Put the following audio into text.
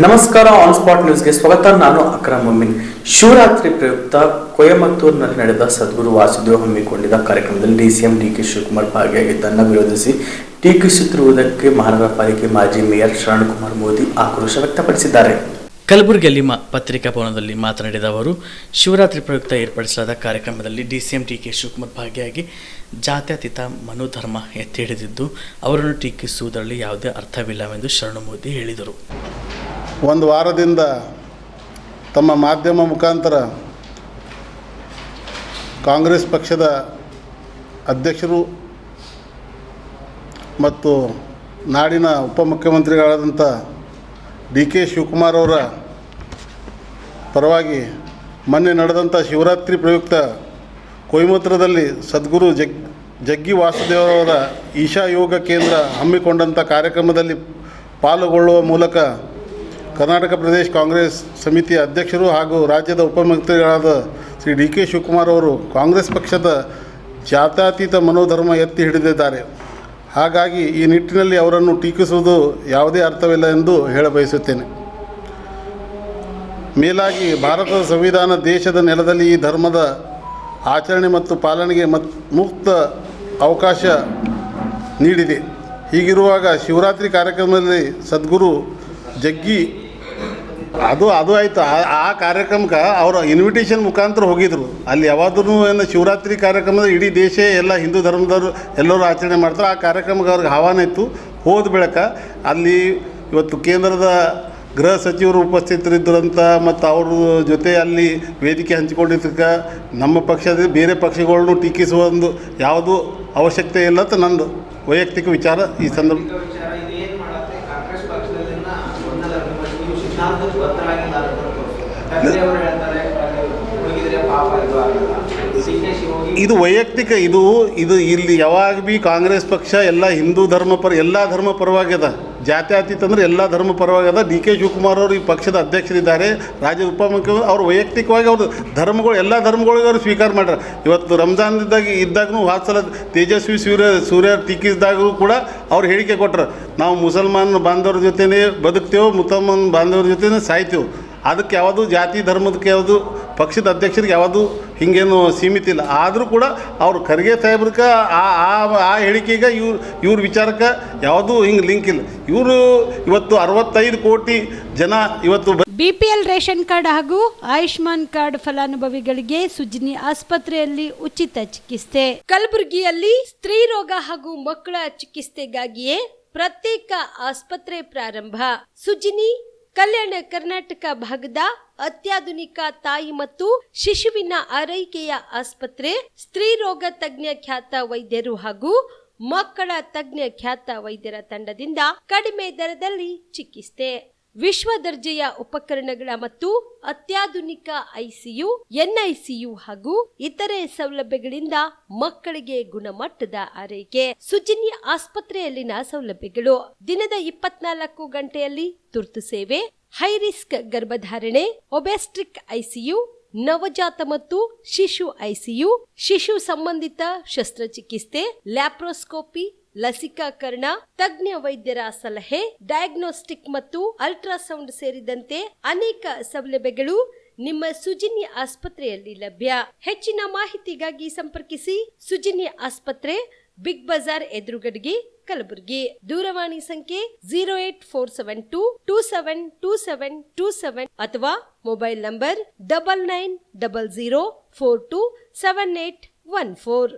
ನಮಸ್ಕಾರ, on spot ನ್ಯೂಸ್ಗೆ ಸ್ವಾಗತ. ನಾನು ಅಕ್ರಮ್ ಮೊಮಿನ್. ಶಿವರಾತ್ರಿ ಪ್ರಯುಕ್ತ ಕೊಯಮತ್ತೂರಿನಲ್ಲಿ ನಡೆದ ಸದ್ಗುರು ವಾಸುದೇವ್ ಹಮ್ಮಿಕೊಂಡಿದ್ದ ಕಾರ್ಯಕ್ರಮದಲ್ಲಿ ಡಿಸಿಎಂ ಡಿಕೆ ಶಿವಕುಮಾರ್ ಭಾಗಿಯಾಗಿದ್ದನ್ನು ವಿರೋಧಿಸಿ ಟೀಕಿಸುತ್ತಿರುವುದಕ್ಕೆ ಮಹಾನಗರ ಪಾಲಿಕೆ ಮಾಜಿ ಮೇಯರ್ ಶರಣ್ಕುಮಾರ್ ಮೋದಿ ಆಕ್ರೋಶ ವ್ಯಕ್ತಪಡಿಸಿದ್ದಾರೆ. ಕಲಬುರಗಿಯಲ್ಲಿ ಪತ್ರಿಕಾ ಭವನದಲ್ಲಿ ಮಾತನಾಡಿದ ಅವರು, ಶಿವರಾತ್ರಿ ಪ್ರಯುಕ್ತ ಏರ್ಪಡಿಸಲಾದ ಕಾರ್ಯಕ್ರಮದಲ್ಲಿ ಡಿಸಿಎಂ ಡಿಕೆ ಶಿವಕುಮಾರ್ ಭಾಗಿಯಾಗಿ ಜಾತ್ಯತೀತ ಮನೋಧರ್ಮ ಎತ್ತಿ ಹಿಡಿದಿದ್ದು ಅವರನ್ನು ಟೀಕಿಸುವುದರಲ್ಲಿ ಯಾವುದೇ ಅರ್ಥವಿಲ್ಲವೆಂದು ಶರಣು ಮೋದಿ ಹೇಳಿದರು. ಒಂದು ವಾರದಿಂದ ತಮ್ಮ ಮಾಧ್ಯಮ ಮುಖಾಂತರ ಕಾಂಗ್ರೆಸ್ ಪಕ್ಷದ ಅಧ್ಯಕ್ಷರು ಮತ್ತು ನಾಡಿನ ಉಪಮುಖ್ಯಮಂತ್ರಿಗಳಾದಂಥ ಡಿ ಕೆ ಶಿವಕುಮಾರ್ ಅವರ ಪರವಾಗಿ ಮೊನ್ನೆ ನಡೆದಂಥ ಶಿವರಾತ್ರಿ ಪ್ರಯುಕ್ತ ಕೊಯಮತ್ತೂರದಲ್ಲಿ ಸದ್ಗುರು ಜಗ್ಗಿ ವಾಸುದೇವರವರ ಈಶಾ ಯೋಗ ಕೇಂದ್ರ ಹಮ್ಮಿಕೊಂಡಂಥ ಕಾರ್ಯಕ್ರಮದಲ್ಲಿ ಪಾಲ್ಗೊಳ್ಳುವ ಮೂಲಕ ಕರ್ನಾಟಕ ಪ್ರದೇಶ ಕಾಂಗ್ರೆಸ್ ಸಮಿತಿಯ ಅಧ್ಯಕ್ಷರು ಹಾಗೂ ರಾಜ್ಯದ ಉಪಮುಖ್ಯಮಂತ್ರಿಗಳಾದ ಶ್ರೀ ಡಿ ಕೆ ಶಿವಕುಮಾರ್ ಅವರು ಕಾಂಗ್ರೆಸ್ ಪಕ್ಷದ ಜಾತ್ಯತೀತ ಮನೋಧರ್ಮ ಎತ್ತಿ ಹಿಡಿದಿದ್ದಾರೆ. ಹಾಗಾಗಿ ಈ ನಿಟ್ಟಿನಲ್ಲಿ ಅವರನ್ನು ಟೀಕಿಸುವುದು ಯಾವುದೇ ಅರ್ಥವಿಲ್ಲ ಎಂದು ಹೇಳಬಯಸುತ್ತೇನೆ. ಮೇಲಾಗಿ ಭಾರತದ ಸಂವಿಧಾನ ದೇಶದ ನೆಲದಲ್ಲಿ ಈ ಧರ್ಮದ ಆಚರಣೆ ಮತ್ತು ಪಾಲನೆಗೆ ಮುಕ್ತ ಅವಕಾಶ ನೀಡಿದೆ. ಹೀಗಿರುವಾಗ ಶಿವರಾತ್ರಿ ಕಾರ್ಯಕ್ರಮದಲ್ಲಿ ಸದ್ಗುರು ಜಗ್ಗಿ ಅದು ಆಯಿತು. ಆ ಕಾರ್ಯಕ್ರಮಕ್ಕೆ ಅವರು ಇನ್ವಿಟೇಷನ್ ಮುಖಾಂತರ ಹೋಗಿದ್ರು. ಅಲ್ಲಿ ಯಾವಾದ್ರೂ ಏನು ಶಿವರಾತ್ರಿ ಕಾರ್ಯಕ್ರಮದ ಇಡೀ ದೇಶ ಎಲ್ಲ ಹಿಂದೂ ಧರ್ಮದವರು ಎಲ್ಲರೂ ಆಚರಣೆ ಮಾಡ್ತಾರೆ. ಆ ಕಾರ್ಯಕ್ರಮಕ್ಕೆ ಅವ್ರಿಗೆ ಆಹ್ವಾನ ಇತ್ತು. ಹೋದ ಬೆಳಕ ಅಲ್ಲಿ ಇವತ್ತು ಕೇಂದ್ರದ ಗೃಹ ಸಚಿವರು ಉಪಸ್ಥಿತರಿದ್ದರಂತ ಮತ್ತು ಅವ್ರ ಜೊತೆ ಅಲ್ಲಿ ವೇದಿಕೆ ಹಂಚಿಕೊಂಡಿದ್ದಕ್ಕೆ ನಮ್ಮ ಪಕ್ಷದ ಬೇರೆ ಪಕ್ಷಗಳನ್ನು ಟೀಕಿಸುವ ಒಂದು ಯಾವುದೂ ಅವಶ್ಯಕತೆ ಇಲ್ಲ ಅಂತ ನಂದು ವೈಯಕ್ತಿಕ ವಿಚಾರ. ಈ ಸಂದರ್ಭ ಇದು ವೈಯಕ್ತಿಕ ಇದು ಇಲ್ಲಿ ಯಾವಾಗ ಭೀ ಕಾಂಗ್ರೆಸ್ ಪಕ್ಷ ಎಲ್ಲ ಹಿಂದೂ ಧರ್ಮ ಎಲ್ಲ ಧರ್ಮ ಪರವಾಗ್ಯದ. ಜಾತ್ಯತೀತ ಅಂದರೆ ಎಲ್ಲ ಧರ್ಮ ಪರವಾಗ್ಯದ. ಡಿ ಕೆ ಶಿವಕುಮಾರ್ ಅವರು ಈ ಪಕ್ಷದ ಅಧ್ಯಕ್ಷರಿದ್ದಾರೆ, ರಾಜ್ಯದ ಉಪಮುಖ್ಯಮಂತ್ರಿ. ಅವರು ವೈಯಕ್ತಿಕವಾಗಿ ಅವರು ಧರ್ಮಗಳು ಎಲ್ಲ ಧರ್ಮಗಳಿಗೆ ಅವರು ಸ್ವೀಕಾರ ಮಾಡ್ಯಾರ. ಇವತ್ತು ಇದ್ದಾಗೂ ಸಲ ತೇಜಸ್ವಿ ಸೂರ್ಯ ಟೀಕಿಸಿದಾಗೂ ಕೂಡ ಅವ್ರು ಹೇಳಿಕೆ ಕೊಟ್ಟರು, ನಾವು ಮುಸಲ್ಮಾನ್ ಬಾಂಧವ್ರ ಜೊತೆನೇ ಬದುಕ್ತೇವೆ, ಮುಸಲ್ಮಾನ್ ಬಾಂಧವ್ರ ಜೊತೆನೇ ಸಾಯ್ತೇವೆ. ಅದಕ್ಕೆ ಯಾವುದು ಜಾತಿ ಧರ್ಮದಕ್ಕೆ ಯಾವುದು ಪಕ್ಷದ ಅಧ್ಯಕ್ಷರಿಗೆ ಯಾವುದು ಹಿಂಗೇನು ಸೀಮಿತ ಇಲ್ಲ. ಆದರೂ ಕೂಡ ಅವರು ಖರ್ಗೆ ಸಾಹೇಬ್ರಕ್ಕೆ ಆ ಹೇಳಿಕೆಗೆ ಇವ್ರ ವಿಚಾರಕ್ಕೆ ಯಾವುದೂ ಹಿಂಗೆ ಲಿಂಕ್ ಇಲ್ಲ. ಇವರು ಇವತ್ತು 65 ಕೋಟಿ ಜನ ಇವತ್ತು ಬಿಪಿಎಲ್ ರೇಷನ್ ಕಾರ್ಡ್ ಹಾಗೂ ಆಯುಷ್ಮಾನ್ ಕಾರ್ಡ್ ಫಲಾನುಭವಿಗಳಿಗೆ ಸುಜ್ನಿ ಆಸ್ಪತ್ರೆಯಲ್ಲಿ ಉಚಿತ ಚಿಕಿತ್ಸೆ. ಕಲಬುರಗಿಯಲ್ಲಿ ಸ್ತ್ರೀ ರೋಗ ಹಾಗೂ ಮಕ್ಕಳ ಚಿಕಿತ್ಸೆಗಾಗಿಯೇ ಪ್ರತ್ಯೇಕ ಆಸ್ಪತ್ರೆ ಪ್ರಾರಂಭ. ಸುಜ್ನಿ ಕಲ್ಯಾಣ ಕರ್ನಾಟಕ ಭಾಗದ ಅತ್ಯಾಧುನಿಕ ತಾಯಿ ಮತ್ತು ಶಿಶುವಿನ ಆರೈಕೆಯ ಆಸ್ಪತ್ರೆ. ಸ್ತ್ರೀ ರೋಗ ತಜ್ಞ ಖ್ಯಾತ ವೈದ್ಯರು ಹಾಗೂ ಮಕ್ಕಳ ತಜ್ಞ ಖ್ಯಾತ ವೈದ್ಯರ ತಂಡದಿಂದ ಕಡಿಮೆ ದರದಲ್ಲಿ ಚಿಕಿತ್ಸೆ. ವಿಶ್ವ ದರ್ಜೆಯ ಉಪಕರಣಗಳ ಮತ್ತು ಅತ್ಯಾಧುನಿಕ ಐಸಿಯು, ಎನ್ಐಸಿಯು ಹಾಗೂ ಇತರೆ ಸೌಲಭ್ಯಗಳಿಂದ ಮಕ್ಕಳಿಗೆ ಗುಣಮಟ್ಟದ ಆರೈಕೆ. ಸುಜ್ನಿ ಆಸ್ಪತ್ರೆಯಲ್ಲಿನ ಸೌಲಭ್ಯಗಳು: ದಿನದ 24 ಗಂಟೆಯಲ್ಲಿ ತುರ್ತು ಸೇವೆ, ಹೈ ರಿಸ್ಕ್ ಗರ್ಭಧಾರಣೆ, ಒಬೆಸ್ಟ್ರಿಕ್ ಐಸಿಯು, ನವಜಾತ ಮತ್ತು ಶಿಶು ಐಸಿಯು, ಶಿಶು ಸಂಬಂಧಿತ ಶಸ್ತ್ರಚಿಕಿತ್ಸೆ, ಲ್ಯಾಪ್ರೋಸ್ಕೋಪಿ, ಲಸಿಕಾಕರಣ, ತಜ್ಞ ವೈದ್ಯರ ಸಲಹೆ, ಡಯಾಗ್ನೋಸ್ಟಿಕ್ ಮತ್ತು ಅಲ್ಟ್ರಾಸೌಂಡ್ ಸೇರಿದಂತೆ ಅನೇಕ ಸೌಲಭ್ಯಗಳು ನಿಮ್ಮ ಸುಜ್ನಿ ಆಸ್ಪತ್ರೆಯಲ್ಲಿ ಲಭ್ಯ. ಹೆಚ್ಚಿನ ಮಾಹಿತಿಗಾಗಿ ಸಂಪರ್ಕಿಸಿ ಸುಜ್ನಿ ಆಸ್ಪತ್ರೆ, ಬಿಗ್ ಬಜಾರ್ ಎದುರುಗಡೆಗೆ, ಕಲಬುರಗಿ. ದೂರವಾಣಿ ಸಂಖ್ಯೆ 08472272727 ಅಥವಾ ಮೊಬೈಲ್ ನಂಬರ್ 9900427814.